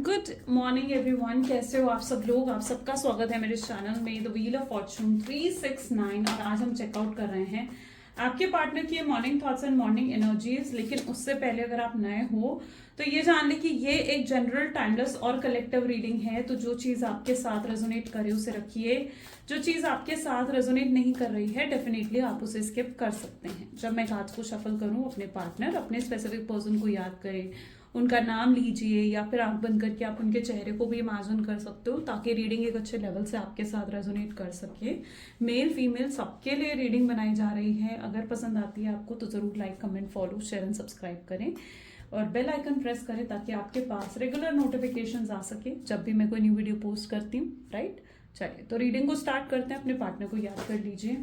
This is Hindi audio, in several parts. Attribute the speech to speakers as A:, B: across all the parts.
A: गुड मॉर्निंग एवरीवन, कैसे हो आप सब लोग। आप सबका स्वागत है मेरे चैनल में द व्हील ऑफ फॉर्चून 369। और आज हम चेकआउट कर रहे हैं आपके पार्टनर की morning thoughts and morning energies. लेकिन उससे पहले अगर आप नए हो तो ये जान लें कि ये एक जनरल टाइमलेस और कलेक्टिव रीडिंग है। तो जो चीज़ आपके साथ रेजोनेट करे उसे रखिए, जो चीज़ आपके साथ रेजोनेट नहीं कर रही है डेफिनेटली आप उसे स्किप कर सकते हैं। जब मैं कार्ड्स को शफल करूँ, अपने पार्टनर, अपने स्पेसिफिक पर्सन को याद करें, उनका नाम लीजिए या फिर आंख बंद करके आप उनके चेहरे को भी इमेजिन कर सकते हो ताकि रीडिंग एक अच्छे लेवल से आपके साथ रेजोनेट कर सके। मेल फीमेल सबके लिए रीडिंग बनाई जा रही है। अगर पसंद आती है आपको तो ज़रूर like, comment, follow, share and subscribe करें और बेल आइकन प्रेस करें ताकि आपके पास रेगुलर नोटिफिकेशंस आ सके जब भी मैं कोई न्यू वीडियो पोस्ट करती हूँ। राइट, चलिए तो रीडिंग को स्टार्ट करते हैं। अपने पार्टनर को याद कर लीजिए।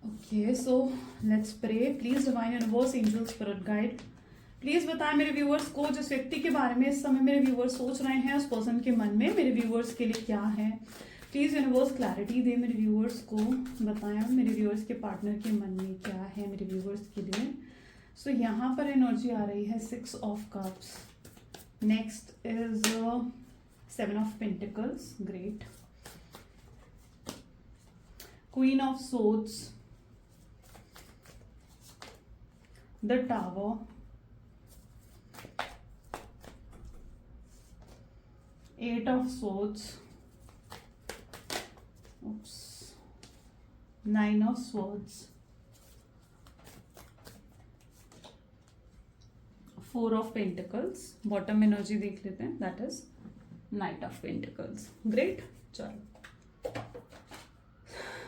A: Okay, so let's pray. Please divine universe, angels, spirit guide, please बताएं मेरे व्यूअर्स को जिस व्यक्ति के बारे में इस समय मेरे व्यूअर्स सोच रहे हैं उस पर्सन के मन में मेरे व्यूअर्स के लिए क्या है। प्लीज यूनिवर्स क्लैरिटी दे मेरे व्यूअर्स को। बताएं मेरे व्यूअर्स के पार्टनर के मन में क्या है मेरे व्यूअर्स के लिए। सो यहाँ पर एनर्जी आ रही है 6 of cups, next is 7 of pentacles, great, queen of swords, the tower, 8 of swords, oops, 9 of swords, 4 of pentacles, bottom energy देख लेते हैं, that is night of pentacles, great. चलो,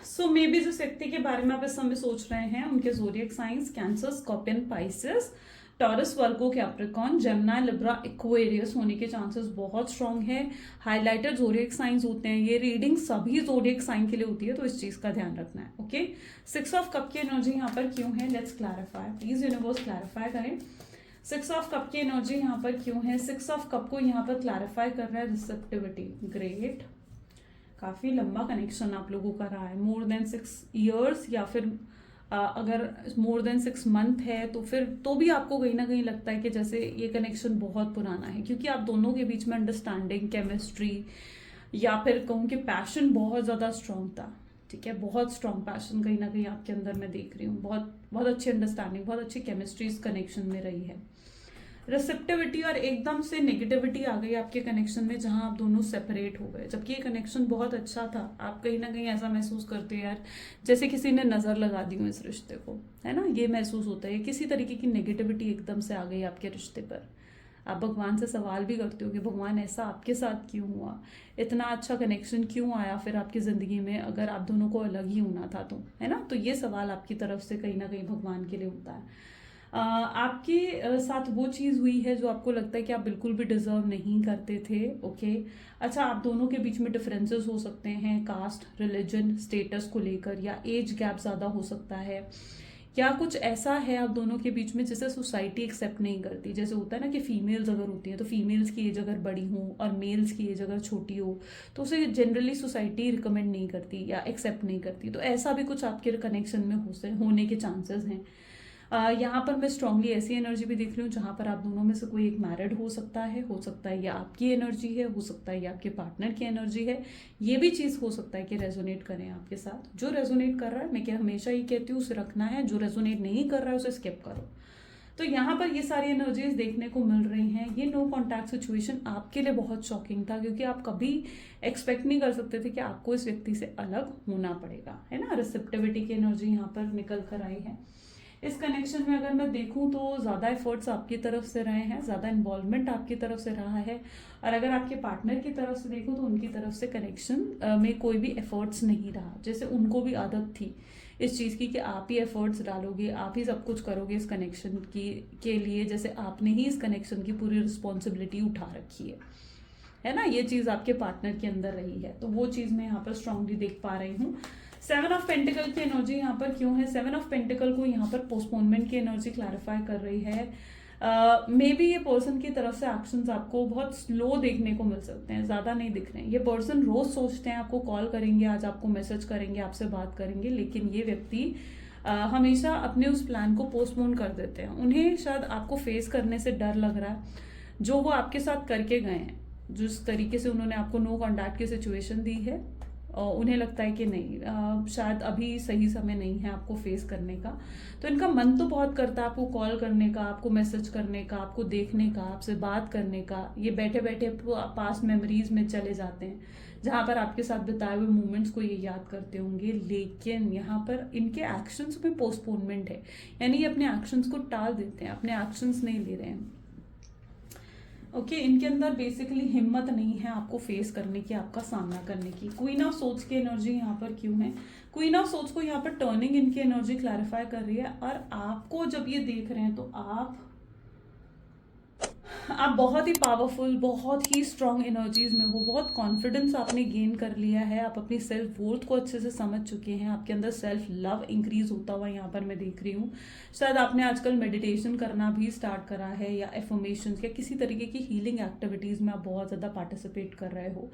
A: सो मे बी जिस व्यक्ति के बारे में आप इस समय सोच रहे हैं उनके zodiac signs Cancer, Scorpion, Pisces, Taurus, Virgo, Capricorn, Gemini, Libra, Aquarius होने के चांसेस बहुत स्ट्रांग है। हाइलाइटेड ज़ोडिएक साइंस होते हैं। ये रीडिंग सभी ज़ोडिएक साइन के लिए होती है, तो इस चीज़ का ध्यान रखना है। ओके, 6 ऑफ कप की एनर्जी यहाँ पर क्यों है, let's clarify. Please universe clarify करें 6 ऑफ कप की एनर्जी यहाँ पर क्यों है। 6 ऑफ कप को यहाँ पर क्लैरिफाई कर रहा है रिसेप्टिविटी, ग्रेट। काफ़ी लंबा कनेक्शन आप लोगों का रहा है, मोर देन 6 ईयर्स या फिर अगर मोर देन 6 मंथ है तो फिर तो भी आपको कहीं ना कहीं लगता है कि जैसे ये कनेक्शन बहुत पुराना है, क्योंकि आप दोनों के बीच में अंडरस्टैंडिंग, केमिस्ट्री या फिर कहूँ कि पैशन बहुत ज़्यादा स्ट्रांग था। ठीक है, बहुत स्ट्रांग पैशन कहीं ना कहीं आपके अंदर मैं देख रही हूँ। बहुत बहुत अच्छी अंडरस्टैंडिंग, बहुत अच्छी केमिस्ट्री इस कनेक्शन में रही है। रिसेप्टिविटी और एकदम से नेगेटिविटी आ गई आपके कनेक्शन में जहां आप दोनों सेपरेट हो गए, जबकि ये कनेक्शन बहुत अच्छा था। आप कहीं ना कहीं ऐसा महसूस करते हैं यार जैसे किसी ने नज़र लगा दी हो इस रिश्ते को, है ना। ये महसूस होता है, किसी तरीके की नेगेटिविटी एकदम से आ गई आपके रिश्ते पर। आप भगवान से सवाल भी करते हो कि भगवान ऐसा आपके साथ क्यों हुआ, इतना अच्छा कनेक्शन क्यों आया फिर आपकी ज़िंदगी में अगर आप दोनों को अलग ही होना था तो, है ना। तो ये सवाल आपकी तरफ से कहीं ना कहीं भगवान के लिए होता है। आपके साथ वो चीज़ हुई है जो आपको लगता है कि आप बिल्कुल भी डिजर्व नहीं करते थे। ओके, अच्छा, आप दोनों के बीच में डिफरेंसेस हो सकते हैं कास्ट, रिलीजन, स्टेटस को लेकर, या एज गैप ज़्यादा हो सकता है, या कुछ ऐसा है आप दोनों के बीच में जिसे सोसाइटी एक्सेप्ट नहीं करती। जैसे होता है ना कि फीमेल्स अगर होती हैं तो फीमेल्स की एज अगर बड़ी हो और मेल्स की एज अगर छोटी हो तो उसे जनरली सोसाइटी रिकमेंड नहीं करती या एक्सेप्ट नहीं करती। तो ऐसा भी कुछ आपके कनेक्शन में होने के चांसेस हैं। यहाँ पर मैं स्ट्रांगली ऐसी एनर्जी भी देख रही हूँ जहाँ पर आप दोनों में से कोई एक मैरिड हो सकता है ये आपकी एनर्जी है, हो सकता है ये आपके पार्टनर की एनर्जी है। ये भी चीज़ हो सकता है कि रेजोनेट करें आपके साथ। जो रेजोनेट कर रहा है, मैं क्या हमेशा ही कहती हूँ, उसे रखना है। जो रेजोनेट नहीं कर रहा है उसे स्किप करो। तो यहाँ पर ये सारी एनर्जीज देखने को मिल रही हैं। ये नो कॉन्टैक्ट सिचुएशन आपके लिए बहुत शॉकिंग था, क्योंकि आप कभी एक्सपेक्ट नहीं कर सकते थे कि आपको इस व्यक्ति से अलग होना पड़ेगा, है ना। रिसेप्टिविटी की एनर्जी यहाँ पर निकल कर आई है। इस कनेक्शन में अगर मैं देखूं तो ज़्यादा एफर्ट्स आपकी तरफ से रहे हैं, ज़्यादा इन्वॉल्वमेंट आपकी तरफ से रहा है। और अगर आपके पार्टनर की तरफ से देखूं तो उनकी तरफ से कनेक्शन में कोई भी एफर्ट्स नहीं रहा। जैसे उनको भी आदत थी इस चीज़ की कि आप ही एफर्ट्स डालोगे, आप ही सब कुछ करोगे इस कनेक्शन की के लिए, जैसे आपने ही इस कनेक्शन की पूरी रिस्पॉन्सिबिलिटी उठा रखी है ना। ये चीज़ आपके पार्टनर के अंदर रही है, तो वो चीज़ मैं यहाँ पर स्ट्रांगली देख पा रही हूँ। 7 ऑफ पेंटिकल की एनर्जी यहाँ पर क्यों है। 7 ऑफ पेंटिकल को यहाँ पर पोस्टपोनमेंट की एनर्जी क्लैरिफाई कर रही है। मे बी ये पर्सन की तरफ से एक्शंस आपको बहुत स्लो देखने को मिल सकते हैं, ज़्यादा नहीं दिख रहे हैं। ये पर्सन रोज सोचते हैं आपको कॉल करेंगे, आज आपको मैसेज करेंगे, आपसे बात करेंगे, लेकिन ये व्यक्ति हमेशा अपने उस प्लान को पोस्टपोन कर देते हैं। उन्हें शायद आपको फेस करने से डर लग रहा है। जो वो आपके साथ करके गए हैं, जिस तरीके से उन्होंने आपको नो कॉन्टैक्ट की सिचुएशन दी है, और उन्हें लगता है कि नहीं, शायद अभी सही समय नहीं है आपको फेस करने का। तो इनका मन तो बहुत करता है आपको कॉल करने का, आपको मैसेज करने का, आपको देखने का, आपसे बात करने का। ये बैठे बैठे पास्ट मेमोरीज में चले जाते हैं, जहाँ पर आपके साथ बिताए हुए मोमेंट्स को ये याद करते होंगे। लेकिन यहाँ पर इनके एक्शंस में पोस्टपोनमेंट है, यानी ये अपने एक्शंस को टाल देते हैं, अपने एक्शंस नहीं ले रहे हैं। ओके, इनके अंदर बेसिकली हिम्मत नहीं है आपको फेस करने की, आपका सामना करने की। क्वीन ऑफ सोर्ड्स की एनर्जी यहाँ पर क्यों है? क्वीन ऑफ सोर्ड्स को यहाँ पर टर्निंग इनकी एनर्जी क्लैरिफाई कर रही है, और आपको जब ये देख रहे हैं तो आप बहुत ही पावरफुल, बहुत ही स्ट्रांग एनर्जीज में हो, बहुत कॉन्फिडेंस आपने गेन कर लिया है, आप अपनी सेल्फ वर्थ को अच्छे से समझ चुके हैं, आपके अंदर सेल्फ लव इंक्रीज होता हुआ यहाँ पर मैं देख रही हूँ। शायद आपने आजकल मेडिटेशन करना भी स्टार्ट करा है, या एफर्मेशंस या किसी तरीके की हीलिंग एक्टिविटीज में आप बहुत ज़्यादा पार्टिसिपेट कर रहे हो।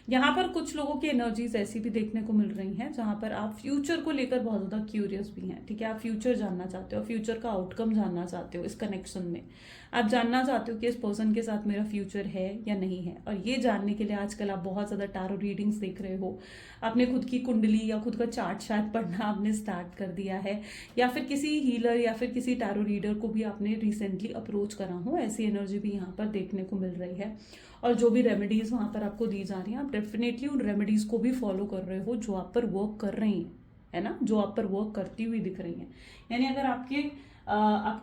A: यहाँ पर कुछ लोगों की एनर्जीज ऐसी भी देखने को मिल रही हैं जहाँ पर आप फ्यूचर को लेकर बहुत ज़्यादा क्यूरियस भी हैं। ठीक है, आप फ्यूचर जानना चाहते हो, फ्यूचर का आउटकम जानना चाहते हो। इस कनेक्शन में आप जानना चाहते हो कि इस पर्सन के साथ मेरा फ्यूचर है या नहीं है, और ये जानने के लिए आजकल आप बहुत ज़्यादा टैरो रीडिंग्स देख रहे हो। आपने खुद की कुंडली या खुद का चार्ट शायद पढ़ना आपने स्टार्ट कर दिया है, या फिर किसी हीलर या फिर किसी टैरो रीडर को भी आपने रिसेंटली अप्रोच करा हो, ऐसी एनर्जी भी यहाँ पर देखने को मिल रही है। और जो भी रेमेडीज वहाँ पर आपको दी जा रही हैं, आप डेफिनेटली उन रेमेडीज को भी फॉलो कर रहे हो जो आप पर वर्क कर रही हैं, है ना, जो आप पर वर्क करती हुई दिख रही हैं। यानी अगर आप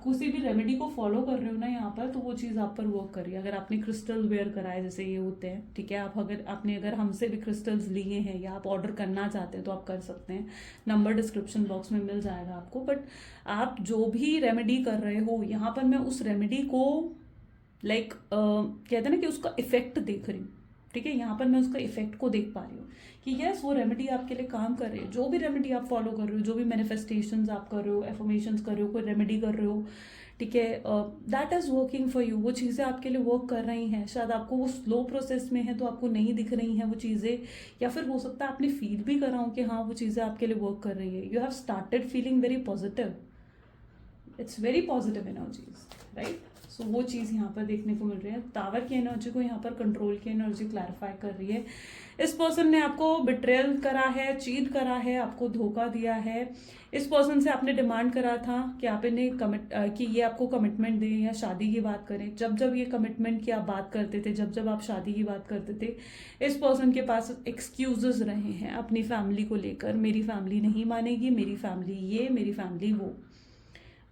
A: किसी भी रेमेडी को फॉलो कर रहे हो ना यहाँ पर, तो वो चीज़ आप पर वर्क कर रही है। अगर आपने क्रिस्टल वेयर कराए, जैसे ये होते हैं, ठीक है, अगर हमसे भी क्रिस्टल्स लिए हैं या आप ऑर्डर करना चाहते हैं तो आप कर सकते हैं, नंबर डिस्क्रिप्शन बॉक्स में मिल जाएगा आपको। बट आप जो भी रेमेडी कर रहे हो यहाँ पर, मैं उस रेमेडी को कहते हैं ना कि उसका इफेक्ट देख रही हूँ। ठीक है, यहाँ पर मैं उसका इफेक्ट को देख पा रही हूँ कि यस, वो रेमेडी आपके लिए काम कर रही है। जो भी रेमेडी आप फॉलो कर रहे हो, जो भी मैनिफेस्टेशंस आप कर रहे हो, एफर्मेशंस कर रहे हो, कोई रेमेडी कर रहे हो, ठीक है, that is working for you. वो चीज़ें आपके लिए वर्क कर रही हैं। शायद आपको वो स्लो प्रोसेस में है तो आपको नहीं दिख रही हैं वो चीज़ें, या फिर हो सकता है आपने फील भी करा हो कि हाँ वो चीज़ें आपके लिए वर्क कर रही है। You have started feeling very positive, it's very positive energies, right. So वो चीज़ यहाँ पर देखने को मिल रही है। टावर की एनर्जी को यहाँ पर कंट्रोल की एनर्जी क्लैरिफाई कर रही है। इस पर्सन ने आपको बिट्रेयल करा है, चीट करा है, आपको धोखा दिया है। इस पर्सन से आपने डिमांड करा था कि आप इन्हें कि ये आपको कमिटमेंट दें या शादी की बात करें। जब जब ये कमिटमेंट की आप बात करते थे, जब जब आप शादी की बात करते थे, इस पर्सन के पास एक्सक्यूजेस रहे हैं अपनी फैमिली को लेकर। मेरी फैमिली नहीं मानेगी, मेरी फैमिली ये, मेरी फैमिली वो।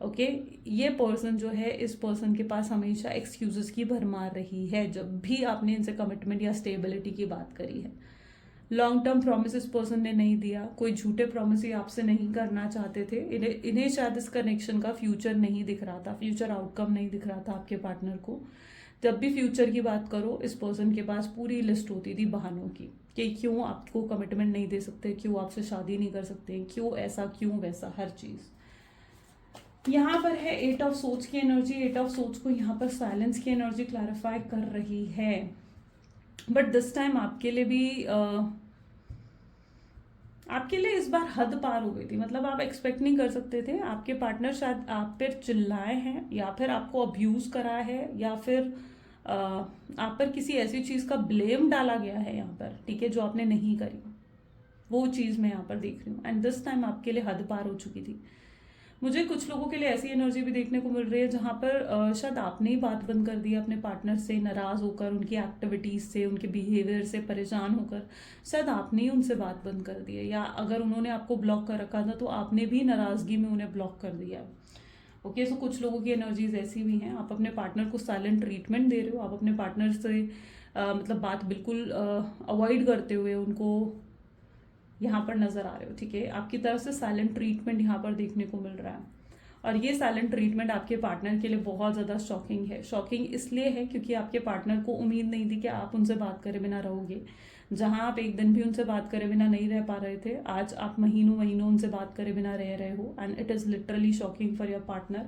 A: ओके, ये पर्सन जो है, इस पर्सन के पास हमेशा एक्सक्यूजेस की भरमार रही है जब भी आपने इनसे कमिटमेंट या स्टेबिलिटी की बात करी है। लॉन्ग टर्म प्रॉमिस इस पर्सन ने नहीं दिया, कोई झूठे प्रॉमिस ही आपसे नहीं करना चाहते थे। इन्हें शायद इस कनेक्शन का फ्यूचर नहीं दिख रहा था, फ्यूचर आउटकम नहीं दिख रहा था आपके पार्टनर को। जब भी फ्यूचर की बात करो, इस पर्सन के पास पूरी लिस्ट होती थी बहानों की कि क्यों आपको कमिटमेंट नहीं दे सकते, क्यों आपसे शादी नहीं कर सकते, क्यों ऐसा क्यों वैसा, हर चीज़। यहाँ पर है 8 ऑफ सोच की एनर्जी। 8 ऑफ सोच को यहाँ पर साइलेंस की एनर्जी क्लैरिफाई कर रही है। बट दिस टाइम आपके लिए भी आपके लिए इस बार हद पार हो गई थी। मतलब आप एक्सपेक्ट नहीं कर सकते थे आपके पार्टनर शायद आप पर चिल्लाए हैं, या फिर आपको अब्यूज करा है, या फिर आप पर किसी ऐसी चीज़ का ब्लेम डाला गया है यहाँ पर, ठीक है, जो आपने नहीं करी। वो चीज़ मैं यहाँ पर देख रही हूँ। एंड दिस टाइम आपके लिए हद पार हो चुकी थी। मुझे कुछ लोगों के लिए ऐसी एनर्जी भी देखने को मिल रही है जहाँ पर शायद आपने ही बात बंद कर दी अपने पार्टनर से, नाराज होकर, उनकी एक्टिविटीज से, उनके बिहेवियर से परेशान होकर शायद आपने ही उनसे बात बंद कर दी है। या अगर उन्होंने आपको ब्लॉक कर रखा था तो आपने भी नाराजगी में उन्हें ब्लॉक कर दिया। ओके, सो कुछ लोगों की एनर्जीज ऐसी भी हैं। आप अपने पार्टनर को साइलेंट ट्रीटमेंट दे रहे हो, आप अपने पार्टनर से मतलब बात बिल्कुल अवॉइड करते हुए उनको यहाँ पर नजर आ रहे हो। ठीक है, आपकी तरफ से साइलेंट ट्रीटमेंट यहाँ पर देखने को मिल रहा है, और ये साइलेंट ट्रीटमेंट आपके पार्टनर के लिए बहुत ज़्यादा शॉकिंग है। शॉकिंग इसलिए है क्योंकि आपके पार्टनर को उम्मीद नहीं थी कि आप उनसे बात करे बिना रहोगे। जहाँ आप एक दिन भी उनसे बात करे बिना नहीं रह पा रहे थे, आज आप महीनों महीनों उनसे बात करे बिना रह रहे हो। And it is literally shocking for your partner.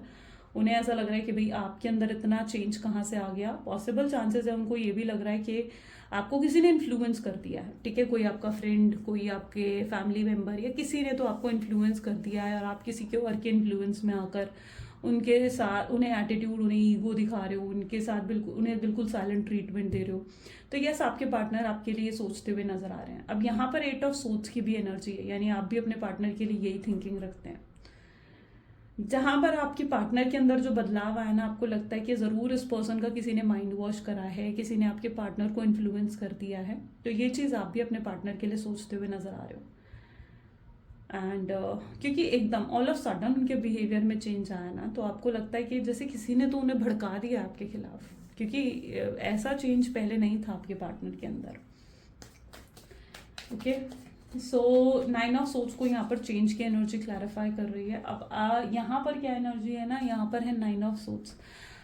A: उन्हें ऐसा लग रहा है कि भाई आपके अंदर इतना चेंज कहाँ से आ गया। पॉसिबल चांसेस है उनको ये भी लग रहा है कि आपको किसी ने इन्फ्लुएंस कर दिया है, ठीक है, कोई आपका फ्रेंड, कोई आपके फैमिली मेम्बर या किसी ने तो आपको इन्फ्लुएंस कर दिया है और आप किसी के और के इन्फ्लुएंस में आकर उनके साथ उन्हें एटीट्यूड, उन्हें ईगो दिखा रहे हो, उनके साथ बिल्कुल उन्हें बिल्कुल साइलेंट ट्रीटमेंट दे रहे हो। तो यस, आपके पार्टनर आपके लिए सोचते हुए नजर आ रहे हैं। अब यहाँ पर 8 ऑफ सोच की भी एनर्जी है, यानी आप भी अपने पार्टनर के लिए यही थिंकिंग रखते हैं। जहां पर आपके पार्टनर के अंदर जो बदलाव आया ना, आपको लगता है कि ज़रूर इस पर्सन का किसी ने माइंड वॉश करा है, किसी ने आपके पार्टनर को इन्फ्लुएंस कर दिया है। तो ये चीज़ आप भी अपने पार्टनर के लिए सोचते हुए नजर आ रहे हो। एंड क्योंकि एकदम ऑल ऑफ सडन उनके बिहेवियर में चेंज आया ना, तो आपको लगता है कि जैसे किसी ने तो उन्हें भड़का दिया आपके खिलाफ, क्योंकि ऐसा चेंज पहले नहीं था आपके पार्टनर के अंदर। ओके, सो 9 ऑफ सोच को यहाँ पर चेंज की एनर्जी क्लैरिफाई कर रही है। अब यहाँ पर क्या एनर्जी है ना, यहाँ पर है 9 ऑफ सोच।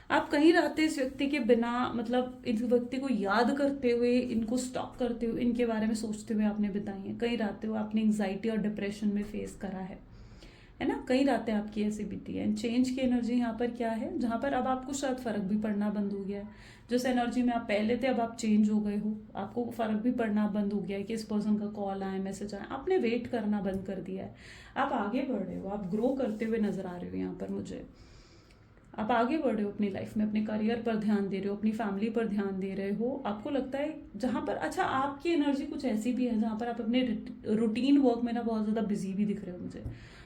A: आप कहीं रहते इस व्यक्ति के बिना, मतलब इस व्यक्ति को याद करते हुए, इनको स्टॉप करते हुए, इनके बारे में सोचते हुए आपने बिताई है। कई रातें आपने एंग्जाइटी और डिप्रेशन में फेस करा है ना, कई रातें आपकी ऐसी बीती है। चेंज की एनर्जी यहाँ पर क्या है, जहाँ पर अब आपको शायद फर्क भी पड़ना बंद हो गया है। जिस एनर्जी में आप पहले थे, अब आप चेंज हो गए हो, आपको फर्क भी पड़ना बंद हो गया है कि इस पर्सन का कॉल आए, मैसेज आए, आपने वेट करना बंद कर दिया है। आप आगे बढ़ रहे हो, आप ग्रो करते हुए नजर आ रहे हो यहाँ पर मुझे। आप आगे बढ़ रहे हो अपनी लाइफ में, अपने करियर पर ध्यान दे रहे हो, अपनी फैमिली पर ध्यान दे रहे हो। आपको लगता है जहाँ पर, अच्छा, आपकी एनर्जी कुछ ऐसी भी है जहाँ पर आप अपने रूटीन वर्क में ना बहुत ज़्यादा बिजी भी दिख रहे हो मुझे।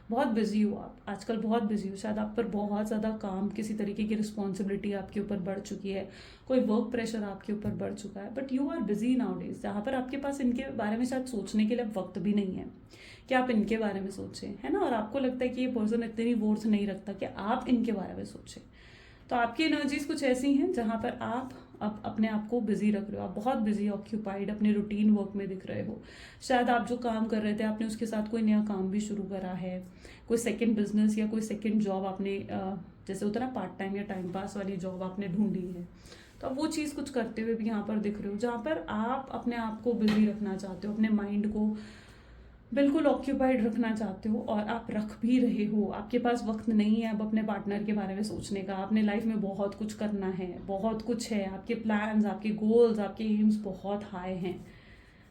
A: बहुत बिजी हो आप आजकल, बहुत बिजी हो, शायद आप पर बहुत ज़्यादा काम, किसी तरीके की रिस्पॉन्सिबिलिटी आपके ऊपर बढ़ चुकी है, कोई वर्क प्रेशर आपके ऊपर बढ़ चुका है, but you are busy nowadays, जहाँ पर आपके पास इनके बारे में शायद सोचने के लिए वक्त भी नहीं है कि आप इनके बारे में सोचें, है ना। और आपको लगता है कि ये पर्सन इतनी वर्थ नहीं रखता कि आप इनके बारे में सोचें। तो आपकी एनर्जीज कुछ ऐसी हैं जहाँ पर आप अब अपने आप को बिजी रख रहे हो, आप बहुत बिजी, ऑक्यूपाइड अपने रूटीन वर्क में दिख रहे हो। शायद आप जो काम कर रहे थे, आपने उसके साथ कोई नया काम भी शुरू करा है, कोई सेकंड बिजनेस या कोई सेकंड जॉब आपने, जैसे होता है ना पार्ट टाइम या टाइम पास वाली जॉब आपने ढूंढी है। तो आप वो चीज़ कुछ करते हुए भी यहाँ पर दिख रहे हो, जहाँ पर आप अपने आप को बिजी रखना चाहते हो, अपने माइंड को बिल्कुल ऑक्यूपाइड रखना चाहते हो, और आप रख भी रहे हो। आपके पास वक्त नहीं है अब अपने पार्टनर के बारे में सोचने का। आपने लाइफ में बहुत कुछ करना है, बहुत कुछ है, आपके प्लान्स, आपके गोल्स, आपके एम्स बहुत हाई हैं,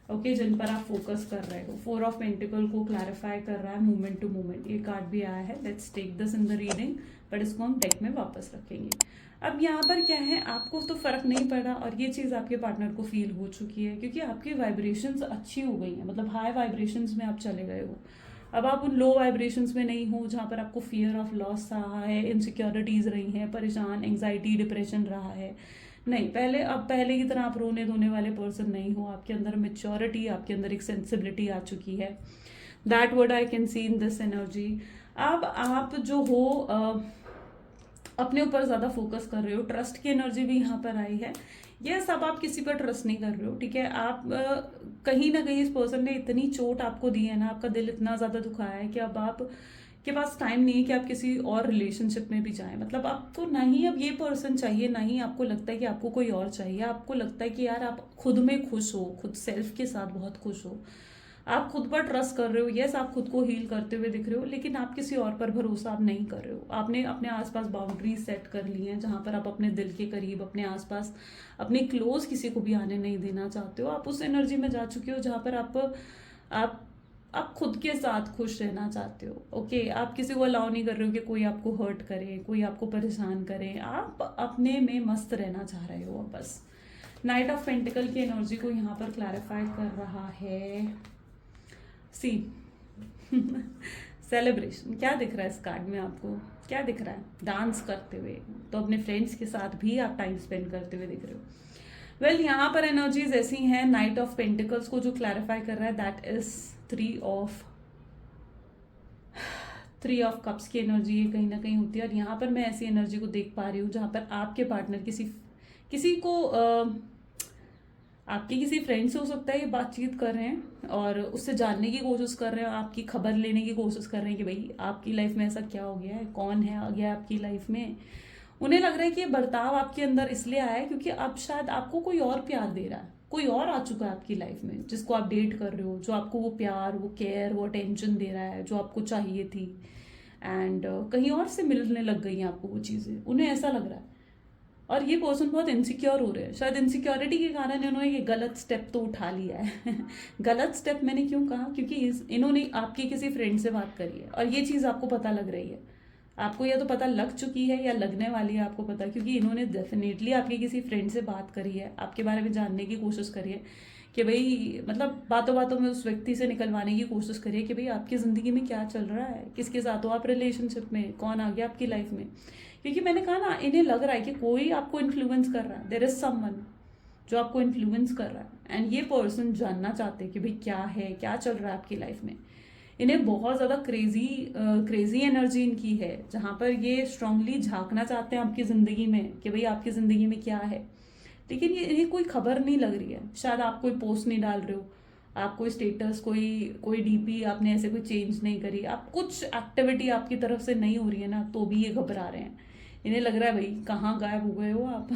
A: ओके, जिन पर आप फोकस कर रहे हो। 4 ऑफ पेंटिकल को क्लैरिफाई कर रहा है मूवमेंट टू मूवमेंट, ये कार्ड भी आया है। Let's take this in the reading, but इसको हम डेक में वापस रखेंगे। अब यहाँ पर क्या है, आपको तो फर्क नहीं पड़ा और ये चीज़ आपके पार्टनर को फील हो चुकी है, क्योंकि आपकी वाइब्रेशंस अच्छी हो गई हैं, मतलब हाई वाइब्रेशंस में आप चले गए हो। अब आप उन लो वाइब्रेशंस में नहीं हो जहाँ पर आपको फियर ऑफ लॉस रहा है, इनसिक्योरिटीज रही हैं, परेशान, एंग्जाइटी, डिप्रेशन रहा है। नहीं, पहले की तरह आप रोने धोने वाले पर्सन नहीं हो। आपके अंदर मेच्योरिटी, आपके अंदर एक सेंसिबिलिटी आ चुकी है। That word I can see in this energy. अब आप जो हो अपने ऊपर ज़्यादा फोकस कर रहे हो। ट्रस्ट की एनर्जी भी यहाँ पर आई है। ये सब आप किसी पर ट्रस्ट नहीं कर रहे हो, ठीक है। आप कहीं ना कहीं इस पर्सन ने इतनी चोट आपको दी है ना, आपका दिल इतना ज़्यादा दुखाया है कि अब आप के पास टाइम नहीं है कि आप किसी और रिलेशनशिप में भी जाएं। मतलब आपको ना ही अब ये पर्सन चाहिए, ना ही आपको लगता है कि आपको कोई और चाहिए। आपको लगता है कि यार आप खुद में खुश हो, खुद सेल्फ के साथ बहुत खुश हो, आप खुद पर ट्रस्ट कर रहे हो। यस, आप खुद को हील करते हुए दिख रहे हो, लेकिन आप किसी और पर भरोसा आप नहीं कर रहे हो। आपने अपने आसपास बाउंड्रीज सेट कर ली हैं, जहां पर आप अपने दिल के करीब, अपने आसपास, अपने क्लोज किसी को भी आने नहीं देना चाहते हो। आप उस एनर्जी में जा चुके हो जहां पर आप खुद के साथ खुश रहना चाहते हो, ओके। आप किसी को अलाउ नहीं कर रहे हो कि कोई आपको हर्ट करे, कोई आपको परेशान करे। आप अपने में मस्त रहना चाह रहे हो बस। नाइट ऑफ पेंटिकल की एनर्जी को यहाँ पर क्लैरिफाई कर रहा है। सी सेलिब्रेशन क्या दिख रहा है इस कार्ड में, आपको क्या दिख रहा है? डांस करते हुए, तो अपने फ्रेंड्स के साथ भी आप टाइम स्पेंड करते हुए दिख रहे हो। वेल, यहाँ पर एनर्जीज ऐसी हैं। नाइट ऑफ पेंटिकल्स को जो क्लैरिफाई कर रहा है, that is three of cups की एनर्जी ये कहीं ना कहीं होती है। और यहाँ पर मैं ऐसी एनर्जी को देख पा रही हूँ जहाँ पर आपके पार्टनर किसी को आपके किसी फ्रेंड से हो सकता है ये बातचीत कर रहे हैं और उससे जानने की कोशिश कर रहे हैं, आपकी खबर लेने की कोशिश कर रहे हैं कि भाई आपकी लाइफ में ऐसा क्या हो गया है, कौन है आ गया आपकी लाइफ में। उन्हें लग रहा है कि ये बर्ताव आपके अंदर इसलिए आया है क्योंकि अब शायद आपको कोई और प्यार दे रहा है, कोई और आ चुका है आपकी लाइफ में जिसको आप डेट कर रहे हो, जो आपको वो प्यार, वो केयर, वो अटेंशन दे रहा है जो आपको चाहिए थी। एंड कहीं और से मिलने लग गई हैं आपको वो चीज़ें, उन्हें ऐसा लग रहा है। और ये पर्सन बहुत इनसिक्योर हो रहे हैं, शायद इनसिक्योरिटी के कारण इन्होंने ये गलत स्टेप तो उठा लिया है गलत स्टेप मैंने क्यों कहा, क्योंकि इन्होंने आपकी किसी फ्रेंड से बात करी है और ये चीज़ आपको पता लग रही है, आपको या तो पता लग चुकी है या लगने वाली है, आपको पता, क्योंकि इन्होंने डेफिनेटली आपकी किसी फ्रेंड से बात करी है, आपके बारे में जानने की कोशिश करी है कि भाई मतलब बातों बातों में उस व्यक्ति से निकलवाने की कोशिश करिए कि भाई आपकी ज़िंदगी में क्या चल रहा है, किसके साथ हो आप रिलेशनशिप में, कौन आ गया आपकी लाइफ में। क्योंकि मैंने कहा ना, इन्हें लग रहा है कि कोई आपको इन्फ्लुएंस कर रहा है, देयर इज समवन जो आपको इन्फ्लुएंस कर रहा है, एंड ये पर्सन जानना चाहते हैं कि भाई क्या है, क्या चल रहा है आपकी लाइफ में। इन्हें बहुत ज़्यादा क्रेजी एनर्जी इनकी है, जहाँ पर ये स्ट्रांगली झांकना चाहते हैं आपकी ज़िंदगी में कि भाई आपकी ज़िंदगी में क्या है, लेकिन ये इन्हें कोई खबर नहीं लग रही है। शायद आप कोई पोस्ट नहीं डाल रहे हो, आप कोई स्टेटस, कोई डीपी आपने ऐसे कोई चेंज नहीं करी, आप कुछ एक्टिविटी आपकी तरफ से नहीं हो रही है ना, तो भी ये घबरा रहे हैं। इन्हें लग रहा है भाई कहाँ गायब हो गए हो आप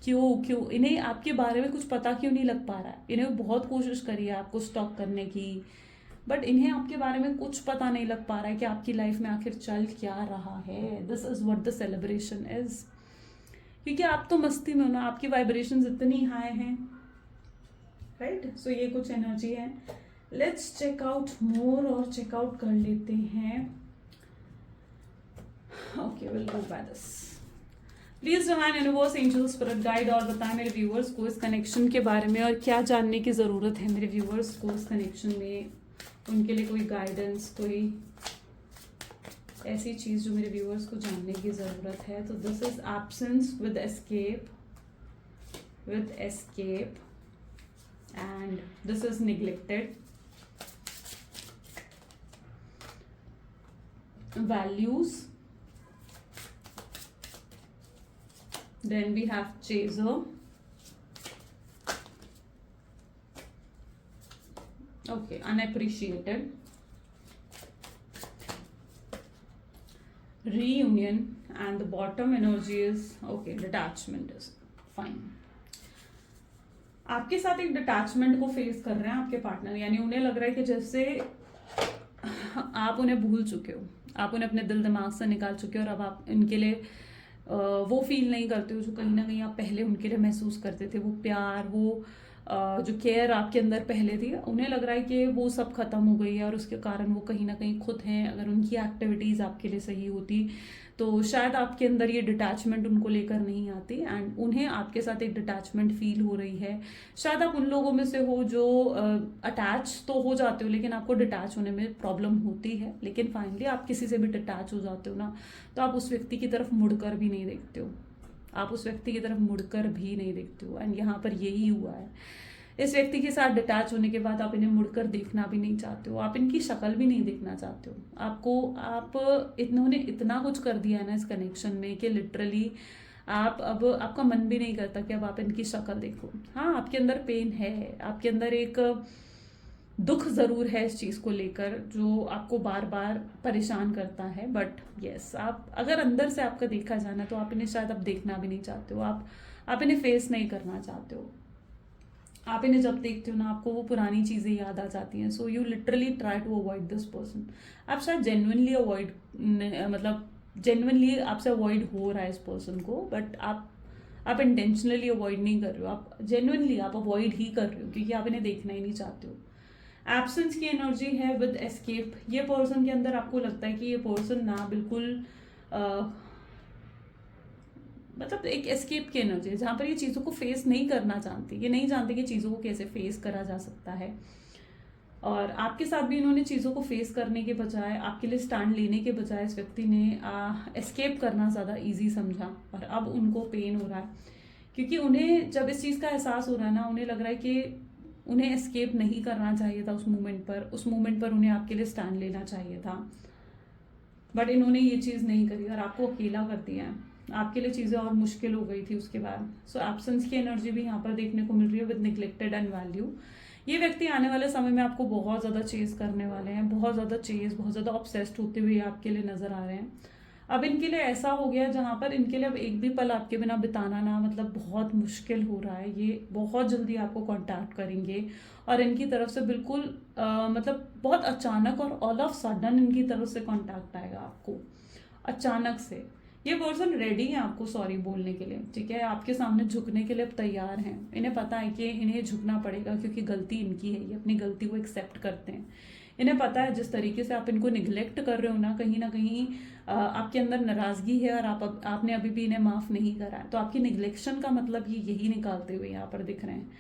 A: क्यों इन्हें आपके बारे में कुछ पता क्यों नहीं लग पा रहा है। इन्हें बहुत कोशिश करी है आपको स्टॉक करने की, बट इन्हें आपके बारे में कुछ पता नहीं लग पा रहा है कि आपकी लाइफ में आखिर चल क्या रहा है। This is what the celebration is, क्योंकि आप तो मस्ती में हो ना, आपकी वाइब्रेशंस इतनी हाई हैं, राइट। सो ये कुछ एनर्जी है। लेट्स चेक आउट मोर, और चेकआउट कर लेते हैं। Okay, will go by this. Please divine universe, angel, spirit guide, और बताएं मेरे व्यूअर्स को इस कनेक्शन के बारे में और क्या जानने की ज़रूरत है मेरे व्यूअर्स को इस कनेक्शन में, उनके लिए कोई गाइडेंस, कोई ऐसी चीज़ जो मेरे व्यूअर्स को जानने की ज़रूरत है। तो this is absence with escape and this is neglected, values, then we have chaser, okay, unappreciated, reunion, and the bottom energy is okay, detachment is fine। आपके साथ एक डिटैचमेंट को फेस कर रहे हैं आपके पार्टनर, यानी उन्हें लग रहा है कि जैसे आप उन्हें भूल चुके हो, आप उन्हें अपने दिल दिमाग से निकाल चुके हो, और अब आप इनके लिए वो फील नहीं करते हो जो कहीं ना कहीं आप पहले उनके लिए महसूस करते थे। वो प्यार, वो जो केयर आपके अंदर पहले थी, उन्हें लग रहा है कि वो सब खत्म हो गई है, और उसके कारण वो कहीं ना कहीं खुद हैं। अगर उनकी एक्टिविटीज़ आपके लिए सही होती तो शायद आपके अंदर ये डिटैचमेंट उनको लेकर नहीं आती, एंड उन्हें आपके साथ एक डिटैचमेंट फील हो रही है। शायद आप उन लोगों में से हो जो अटैच तो हो जाते हो, लेकिन आपको डिटैच होने में प्रॉब्लम होती है, लेकिन फाइनली आप किसी से भी डिटैच हो जाते हो ना, तो आप उस व्यक्ति की तरफ मुड़कर भी नहीं देखते हो, आप उस व्यक्ति की तरफ मुड़कर भी नहीं देखते हो। एंड यहाँ पर यही हुआ है, इस व्यक्ति के साथ डिटैच होने के बाद आप इन्हें मुड़कर देखना भी नहीं चाहते हो, आप इनकी शक्ल भी नहीं देखना चाहते हो। आप इन्होंने इतना कुछ कर दिया है ना इस कनेक्शन में कि लिटरली आप अब आपका मन भी नहीं करता कि अब आप इनकी शक्ल देखो। हाँ, आपके अंदर पेन है, आपके अंदर एक दुख ज़रूर है इस चीज़ को लेकर जो आपको बार बार परेशान करता है, बट यस, आप अगर अंदर से आपका देखा जाना तो आप इन्हें शायद अब देखना भी नहीं चाहते हो, आप इन्हें फेस नहीं करना चाहते हो। आप इन्हें जब देखते हो ना, आपको वो पुरानी चीज़ें याद आ जाती हैं। So you literally try to avoid this person. आप शायद जेन्युइनली जेन्युइनली आपसे अवॉइड हो रहा है इस पर्सन को, बट आप इंटेंशनली अवॉइड नहीं कर रहे हो, आप जेन्युइनली आप अवॉइड ही कर रहे हो, क्योंकि आप इन्हें देखना ही नहीं चाहते हो। एब्सेंस की एनर्जी है विद एस्केप। ये पर्सन के अंदर आपको लगता है कि ये पर्सन ना बिल्कुल मतलब एक एस्केप की एनर्जी है, जहाँ पर ये चीज़ों को फेस नहीं करना चाहती, ये नहीं जानते कि चीज़ों को कैसे फेस करा जा सकता है। और आपके साथ भी इन्होंने चीज़ों को फेस करने के बजाय, आपके लिए स्टैंड लेने के बजाय इस व्यक्ति ने एस्केप करना ज़्यादा ईजी समझा, और अब उनको पेन हो रहा है, क्योंकि उन्हें जब इस चीज़ का एहसास हो रहा है ना, उन्हें लग रहा है कि उन्हें एस्केप नहीं करना चाहिए था उस मोमेंट पर उन्हें आपके लिए स्टैंड लेना चाहिए था, बट इन्होंने ये चीज़ नहीं करी और आपको अकेला कर दिया है। आपके लिए चीज़ें और मुश्किल हो गई थी उसके बाद। सो एब्सेंस की एनर्जी भी यहाँ पर देखने को मिल रही है विद निग्लेक्टेड एंड वैल्यू। ये व्यक्ति आने वाले समय में आपको बहुत ज़्यादा चेज करने वाले हैं, बहुत ज़्यादा ऑब्सेस्ड होते हुए आपके लिए नजर आ रहे हैं। अब इनके लिए ऐसा हो गया जहाँ पर इनके लिए अब एक भी पल आपके बिना बिताना ना मतलब बहुत मुश्किल हो रहा है। ये बहुत जल्दी आपको कांटेक्ट करेंगे और इनकी तरफ से बिल्कुल मतलब बहुत अचानक और ऑल ऑफ सडन इनकी तरफ से कांटेक्ट आएगा आपको अचानक से। ये पर्सन रेडी है आपको सॉरी बोलने के लिए, ठीक है, आपके सामने झुकने के लिए अब तैयार हैं। इन्हें पता है कि इन्हें झुकना पड़ेगा क्योंकि गलती इनकी है, ये अपनी गलती को एक्सेप्ट करते हैं। इन्हें पता है जिस तरीके से आप इनको निगलेक्ट कर रहे हो ना कहीं आपके अंदर नाराजगी है और आपने अभी भी इन्हें माफ नहीं करा है। तो आपकी निगलेक्शन का मतलब ये यही निकालते हुए यहाँ पर दिख रहे हैं।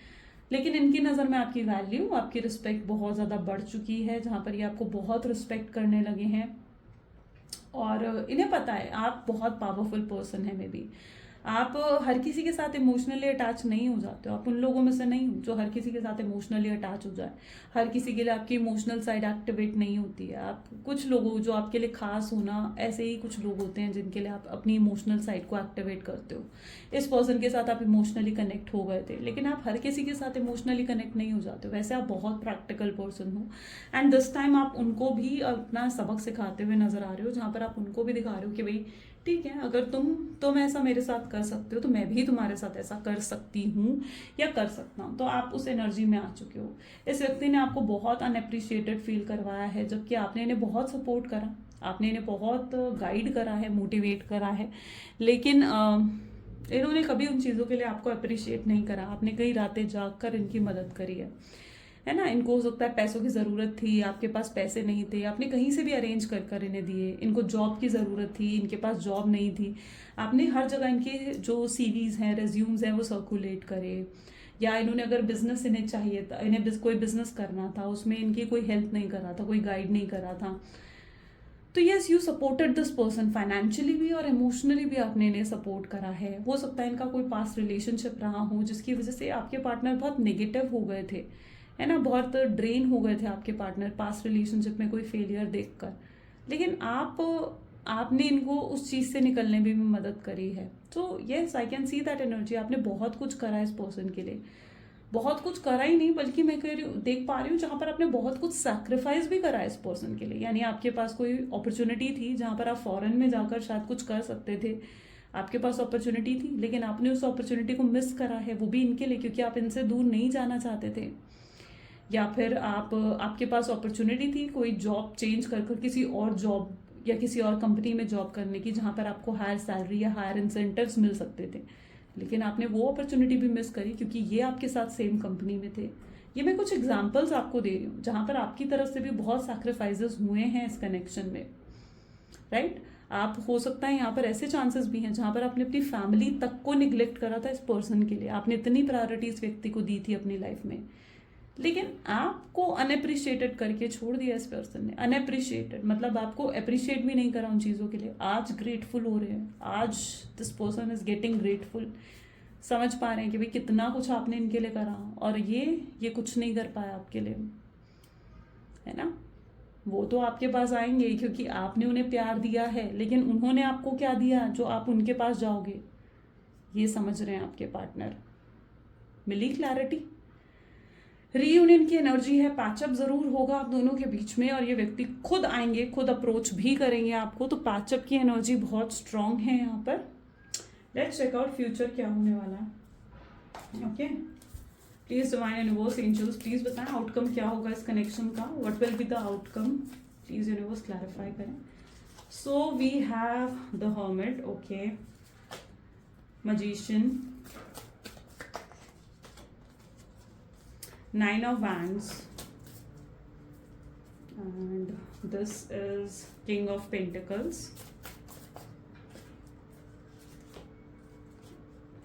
A: लेकिन इनकी नज़र में आपकी वैल्यू, आपकी रिस्पेक्ट बहुत ज़्यादा बढ़ चुकी है, जहाँ पर ये आपको बहुत रिस्पेक्ट करने लगे हैं। और इन्हें पता है आप बहुत पावरफुल पर्सन है। मे बी आप हर किसी के साथ इमोशनली अटैच नहीं हो जाते हो। आप उन लोगों में से नहीं हो जो हर किसी के साथ इमोशनली अटैच हो जाए। हर किसी के लिए आपकी इमोशनल साइड एक्टिवेट नहीं होती है। आप कुछ लोगों जो आपके लिए खास होना, ऐसे ही कुछ लोग होते हैं जिनके लिए आप अपनी इमोशनल साइड को एक्टिवेट करते हो। इस पर्सन के साथ आप इमोशनली कनेक्ट हो गए थे, लेकिन आप हर किसी के साथ इमोशनली कनेक्ट नहीं हो जाते हो। वैसे आप बहुत प्रैक्टिकल पर्सन हो एंड दिस टाइम आप उनको भी अपना सबक सिखाते हुए नजर आ रहे हो, जहाँ पर आप उनको भी दिखा रहे हो कि भाई ठीक है, अगर तुम ऐसा मेरे साथ कर सकते हो तो मैं भी तुम्हारे साथ ऐसा कर सकती हूँ या कर सकता हूँ। तो आप उस एनर्जी में आ चुके हो। इस व्यक्ति ने आपको बहुत अनएप्रिशिएटेड फील करवाया है, जबकि आपने इन्हें बहुत सपोर्ट करा, आपने इन्हें बहुत गाइड करा है, मोटिवेट करा है, लेकिन इन्होंने कभी उन चीज़ों के लिए आपको अप्रिशिएट नहीं करा। आपने कई रातें जाग कर इनकी मदद करी है ना। इनको हो सकता है पैसों की ज़रूरत थी, आपके पास पैसे नहीं थे, आपने कहीं से भी अरेंज कर कर इन्हें दिए। इनको जॉब की ज़रूरत थी, इनके पास जॉब नहीं थी, आपने हर जगह इनके जो सीवीज़ हैं, रेज्यूम्स हैं, वो सर्कुलेट करे। या इन्होंने अगर बिजनेस इन्हें चाहिए था, इन्हें कोई बिजनेस करना था, उसमें इनकी कोई हेल्प नहीं कर रहा था, कोई गाइड नहीं कर रहा था। तो yes, you supported this person financially भी और इमोशनली भी आपने इन्हें सपोर्ट करा है। हो सकता है इनका कोई पास्ट रिलेशनशिप रहा हो जिसकी वजह से आपके पार्टनर बहुत नेगेटिव हो गए थे, है ना, बहुत ड्रेन हो गए थे आपके पार्टनर पास्ट रिलेशनशिप में कोई फेलियर देखकर। लेकिन आपने इनको उस चीज़ से निकलने में भी मदद करी है। तो yes, I can see that energy. आपने बहुत कुछ करा है इस पर्सन के लिए, बहुत कुछ करा ही नहीं बल्कि मैं कह रही हूँ, देख पा रही हूँ जहाँ पर आपने बहुत कुछ सैक्रिफाइस भी करा है इस पर्सन के लिए। यानी आपके पास कोई अपॉर्चुनिटी थी जहाँ पर आप फॉरेन में जाकर शायद कुछ कर सकते थे, आपके पास अपॉर्चुनिटी थी, लेकिन आपने उस अपॉर्चुनिटी को मिस करा है, वो भी इनके लिए, क्योंकि आप इनसे दूर नहीं जाना चाहते थे। या फिर आपके पास अपॉर्चुनिटी थी कोई जॉब चेंज कर किसी और जॉब या किसी और कंपनी में जॉब करने की, जहाँ पर आपको हायर सैलरी या हायर इंसेंटिव्स मिल सकते थे, लेकिन आपने वो अपॉर्चुनिटी भी मिस करी क्योंकि ये आपके साथ सेम कंपनी में थे। ये मैं कुछ एग्जांपल्स आपको दे रही हूँ जहाँ पर आपकी तरफ से भी बहुत सैक्रिफाइसेस हुए हैं इस कनेक्शन में, राइट। आप हो सकता है यहाँ पर ऐसे चांसेस भी हैं जहाँ पर आपने अपनी फैमिली तक को निग्लेक्ट करा था इस पर्सन के लिए। आपने इतनी प्रायोरिटी इस व्यक्ति को दी थी अपनी लाइफ में, लेकिन आपको अनएप्रिशिएटेड करके छोड़ दिया इस पर्सन ने। अनएप्रिशिएटेड मतलब आपको अप्रिशिएट भी नहीं करा उन चीज़ों के लिए। आज ग्रेटफुल हो रहे हैं, आज this person is getting grateful. समझ पा रहे हैं कि भाई कितना कुछ आपने इनके लिए करा और ये कुछ नहीं कर पाया आपके लिए, है ना। वो तो आपके पास आएंगे क्योंकि आपने उन्हें प्यार दिया है, लेकिन उन्होंने आपको क्या दिया जो आप उनके पास जाओगे, ये समझ रहे हैं आपके पार्टनर। मिली क्लैरिटी। रीयूनियन की एनर्जी है, पैचअप जरूर होगा आप दोनों के बीच में और ये व्यक्ति खुद आएंगे, खुद अप्रोच भी करेंगे आपको। तो पैचअप की एनर्जी बहुत स्ट्रांग है यहाँ पर। लेट्स चेक आउट फ्यूचर क्या होने वाला है। Okay, please divine universe angels please बताएं आउटकम क्या होगा इस कनेक्शन का। What will be the outcome, please universe clarify करें। So we have the hermit, okay, magician, Nine of Wands, and this is King of Pentacles,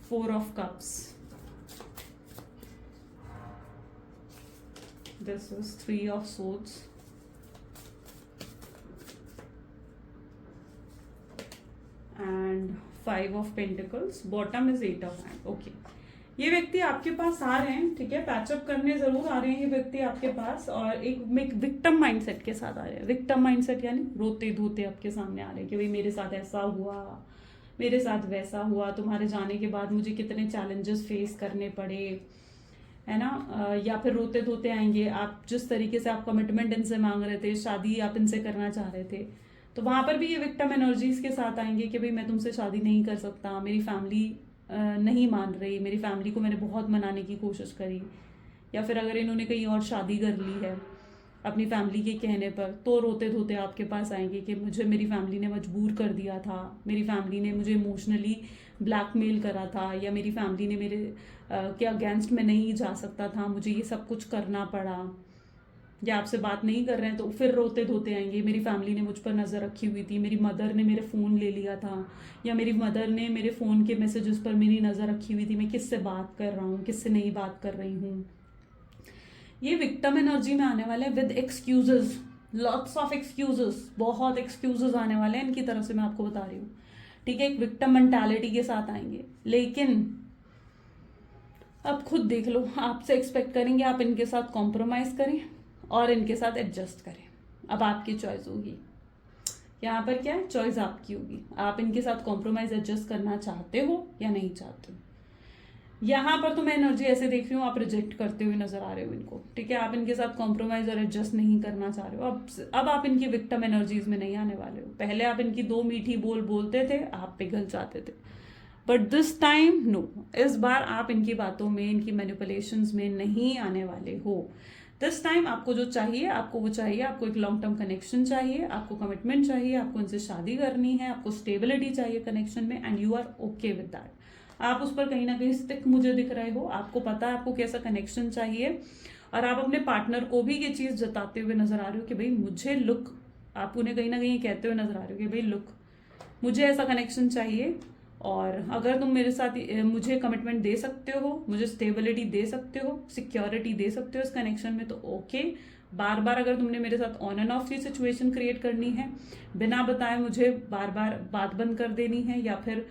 A: Four of Cups, this is Three of Swords, and Five of Pentacles, bottom is Eight of Wands, okay। ये व्यक्ति आपके पास आ रहे हैं, ठीक है, पैचअप करने जरूर आ रहे हैं ये व्यक्ति आपके पास, और एक विक्टिम माइंडसेट के साथ आ रहे हैं। विक्टिम माइंडसेट यानी रोते धोते आपके सामने आ रहे हैं कि भाई मेरे साथ ऐसा हुआ, मेरे साथ वैसा हुआ, तुम्हारे जाने के बाद मुझे कितने चैलेंजेस फेस करने पड़े, है ना। या फिर रोते धोते आएंगे आप जिस तरीके से आप कमिटमेंट इनसे मांग रहे थे, शादी आप इनसे करना चाह रहे थे, तो वहां पर भी ये विक्टिम एनर्जीज के साथ आएंगे कि भाई मैं तुमसे शादी नहीं कर सकता, मेरी फैमिली नहीं मान रही, मेरी फैमिली को मैंने बहुत मनाने की कोशिश करी, या फिर अगर इन्होंने कहीं और शादी कर ली है अपनी फैमिली के कहने पर, तो रोते धोते आपके पास आएंगे कि मुझे मेरी फैमिली ने मजबूर कर दिया था, मेरी फैमिली ने मुझे इमोशनली ब्लैकमेल करा था, या मेरी फैमिली ने मेरे के अगेंस्ट में नहीं जा सकता था, मुझे ये सब कुछ करना पड़ा, या आपसे बात नहीं कर रहे हैं तो फिर रोते धोते आएंगे मेरी फैमिली ने मुझ पर नज़र रखी हुई थी, मेरी मदर ने मेरे फ़ोन ले लिया था, या मेरी मदर ने मेरे फ़ोन के मैसेजेस पर मेरी नज़र रखी हुई थी, मैं किससे बात कर रहा हूँ, किससे नहीं बात कर रही हूँ। ये विक्टिम एनर्जी में आने वाले with excuses, lots of excuses, बहुत एक्सक्यूजेस आने वाले हैं इनकी तरफ से, मैं आपको बता रही हूँ। ठीक है, एक विक्टिम मेंटालिटी के साथ आएंगे, लेकिन अब खुद देख लो, आपसे एक्सपेक्ट करेंगे आप इनके साथ कॉम्प्रोमाइज़ करें और इनके साथ एडजस्ट करें। अब आपकी चॉइस होगी, यहाँ पर क्या है, चॉइस आपकी होगी, आप इनके साथ कॉम्प्रोमाइज एडजस्ट करना चाहते हो या नहीं चाहते हो। यहाँ पर तो मैं एनर्जी ऐसे देख रही हूँ, आप रिजेक्ट करते हुए नजर आ रहे हो इनको। ठीक है, आप इनके साथ कॉम्प्रोमाइज और एडजस्ट नहीं करना चाह रहे हो। अब आप इनकी विक्टिम एनर्जीज में नहीं आने वाले हो। पहले आप इनकी दो मीठी बोल बोलते थे, आप पिघल जाते थे, बट दिस टाइम नो, इस बार आप इनकी बातों में, इनकी मैनिपुलेशंस में नहीं आने वाले हो। दिस टाइम आपको जो चाहिए, आपको वो चाहिए, आपको एक लॉन्ग टर्म कनेक्शन चाहिए, आपको कमिटमेंट चाहिए, आपको इनसे शादी करनी है, आपको स्टेबिलिटी चाहिए कनेक्शन में, and you are okay with that. आप उस पर कहीं ना कहीं स्टिक मुझे दिख रहे हो, आपको पता है आपको कैसा कनेक्शन चाहिए, और आप अपने पार्टनर को भी ये चीज़ जताते हुए नजर आ रहे हो कि भाई मुझे लुक, आप उन्हें कहीं ना कहीं कहते हुए नजर आ रहे हो कि भाई लुक, मुझे ऐसा कनेक्शन चाहिए, और अगर तुम मेरे साथ मुझे कमिटमेंट दे सकते हो, मुझे स्टेबिलिटी दे सकते हो, सिक्योरिटी दे सकते हो इस कनेक्शन में, तो ओके। बार बार अगर तुमने मेरे साथ ऑन एंड ऑफ की सिचुएशन क्रिएट करनी है, बिना बताए मुझे बार बार बात बंद कर देनी है, या फिर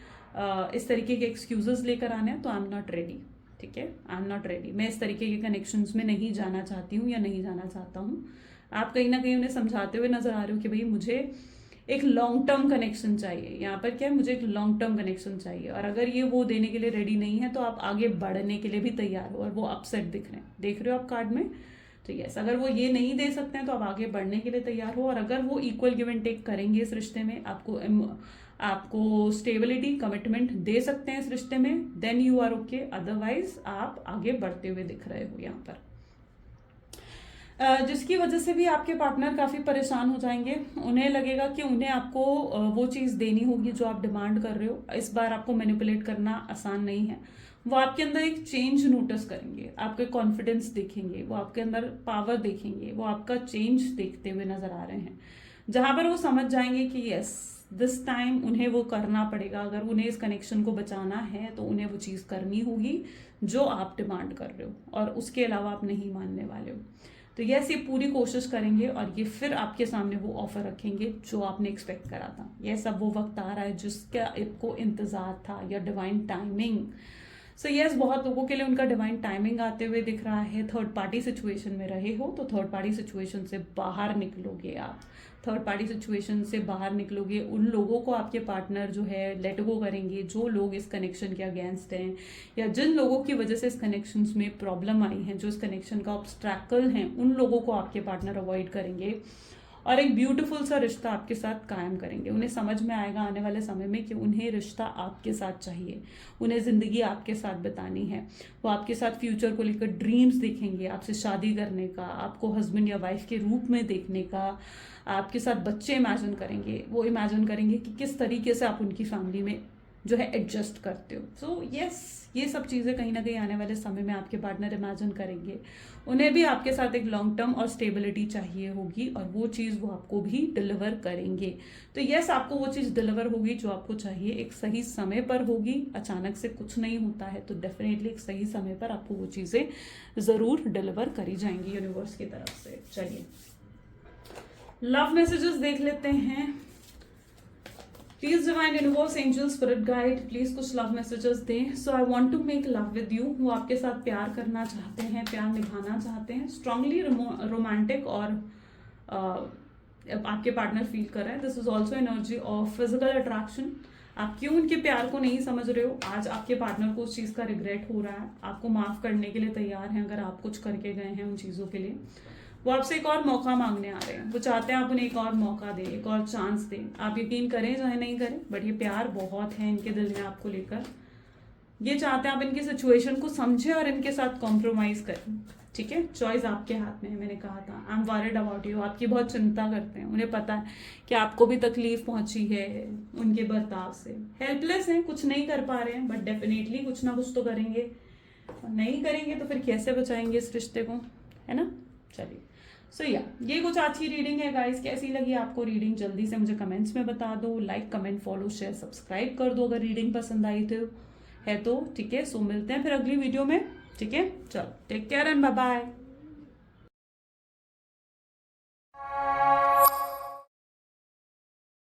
A: इस तरीके के एक्सक्यूजेस लेकर आने हैं, तो आई एम नॉट रेडी। ठीक है, आई एम नॉट रेडी, मैं इस तरीके के कनेक्शंस में नहीं जाना चाहती हूँ या नहीं जाना चाहता हूँ। आप कहीं ना कहीं उन्हें समझाते हुए नजर आ रहे हो कि भाई मुझे एक लॉन्ग टर्म कनेक्शन चाहिए। यहाँ पर क्या है, मुझे एक लॉन्ग टर्म कनेक्शन चाहिए, और अगर ये वो देने के लिए रेडी नहीं है तो आप आगे बढ़ने के लिए भी तैयार हो, और वो अपसेट दिख रहे हैं, देख रहे हो आप कार्ड में। तो यस, अगर वो ये नहीं दे सकते हैं तो आप आगे बढ़ने के लिए तैयार हो, और अगर वो इक्वल गिव एंड टेक करेंगे इस रिश्ते में, आपको स्टेबिलिटी कमिटमेंट दे सकते हैं इस रिश्ते में, then you are okay. Otherwise आप आगे बढ़ते हुए दिख रहे हो यहाँ पर, जिसकी वजह से भी आपके पार्टनर काफ़ी परेशान हो जाएंगे। उन्हें लगेगा कि उन्हें आपको वो चीज़ देनी होगी जो आप डिमांड कर रहे हो। इस बार आपको मैनिपुलेट करना आसान नहीं है। वो आपके अंदर एक चेंज नोटिस करेंगे, आपके कॉन्फिडेंस देखेंगे, वो आपके अंदर पावर देखेंगे, वो आपका चेंज देखते हुए नजर आ रहे हैं, जहां पर वो समझ जाएंगे कि यस, दिस टाइम उन्हें वो करना पड़ेगा। अगर उन्हें इस कनेक्शन को बचाना है तो उन्हें वो चीज़ करनी होगी जो आप डिमांड कर रहे हो, और उसके अलावा आप नहीं मानने वाले हो। तो यस, ये पूरी कोशिश करेंगे, और ये फिर आपके सामने वो ऑफर रखेंगे जो आपने एक्सपेक्ट करा था। ये सब वो वक्त आ रहा है जिसका आपको इंतजार था, या डिवाइन टाइमिंग। सो यस, बहुत लोगों के लिए उनका डिवाइन टाइमिंग आते हुए दिख रहा है। थर्ड पार्टी सिचुएशन में रहे हो तो थर्ड पार्टी सिचुएशन से बाहर निकलोगे आप, थर्ड पार्टी सिचुएशन से बाहर निकलोगे। उन लोगों को आपके पार्टनर जो है लेट गो करेंगे, जो लोग इस कनेक्शन के अगेंस्ट हैं, या जिन लोगों की वजह से इस कनेक्शन में प्रॉब्लम आई है, जो इस कनेक्शन का ऑब्स्ट्रैकल हैं, उन लोगों को आपके पार्टनर अवॉइड करेंगे, और एक ब्यूटीफुल सा रिश्ता आपके साथ कायम करेंगे। उन्हें समझ में आएगा आने वाले समय में कि उन्हें रिश्ता आपके साथ चाहिए, उन्हें ज़िंदगी आपके साथ बितानी है। वो आपके साथ फ्यूचर को लेकर ड्रीम्स देखेंगे, आपसे शादी करने का, आपको हस्बैंड या वाइफ के रूप में देखने का, आपके साथ बच्चे इमेजिन करेंगे। वो इमेजिन करेंगे कि किस तरीके से आप उनकी फैमिली में जो है एडजस्ट करते हो। सो यस, ये सब चीज़ें कहीं ना कहीं आने वाले समय में आपके पार्टनर इमेजिन करेंगे। उन्हें भी आपके साथ एक लॉन्ग टर्म और स्टेबिलिटी चाहिए होगी, और वो चीज़ वो आपको भी डिलीवर करेंगे। तो यस, आपको वो चीज़ डिलीवर होगी जो आपको चाहिए, एक सही समय पर होगी। अचानक से कुछ नहीं होता है, तो डेफिनेटली एक सही समय पर आपको वो चीज़ें ज़रूर डिलीवर करी जाएंगी यूनिवर्स की तरफ से। चलिए, लव मैसेजेस देख लेते हैं। Please divine universe, angel, spirit guide, please कुछ लव मैसेजेस दें। So I want to make love with you. वो आपके साथ प्यार करना चाहते हैं, प्यार निभाना चाहते हैं, स्ट्रांगली रोमांटिक, और आपके पार्टनर फील कर रहे हैं। This is also energy of physical attraction. आप क्यों उनके प्यार को नहीं समझ रहे हो, आज आपके पार्टनर को उस चीज़ का रिग्रेट हो रहा है, आपको माफ करने के लिए तैयार हैं अगर आप कुछ करके गए हैं उन चीज़ों के लिए। वो आपसे एक और मौका मांगने आ रहे हैं, वो चाहते हैं आप उन्हें एक और मौका दें, एक और चांस दें। आप यकीन करें चाहे नहीं करें, बट ये प्यार बहुत है इनके दिल में आपको लेकर। ये चाहते हैं आप इनकी सिचुएशन को समझें और इनके साथ कॉम्प्रोमाइज करें, ठीक है। चॉइस आपके हाथ में है, मैंने कहा था I am worried about you, आपकी बहुत चिंता करते हैं, उन्हें पता है कि आपको भी तकलीफ पहुंची है उनके बर्ताव से। हेल्पलेस हैं, कुछ नहीं कर पा रहे हैं, बट डेफिनेटली कुछ ना कुछ तो करेंगे, और नहीं करेंगे तो फिर कैसे बचाएंगे इस रिश्ते को, है ना। चलिए, सो या ये कुछ आज की रीडिंग है गाइस। कैसी लगी आपको रीडिंग जल्दी से मुझे कमेंट्स में बता दो। Like comment follow share subscribe कर दो अगर रीडिंग पसंद आई तो, ठीक है। सो मिलते हैं फिर अगली वीडियो में, ठीक है। चलो, take care and bye bye.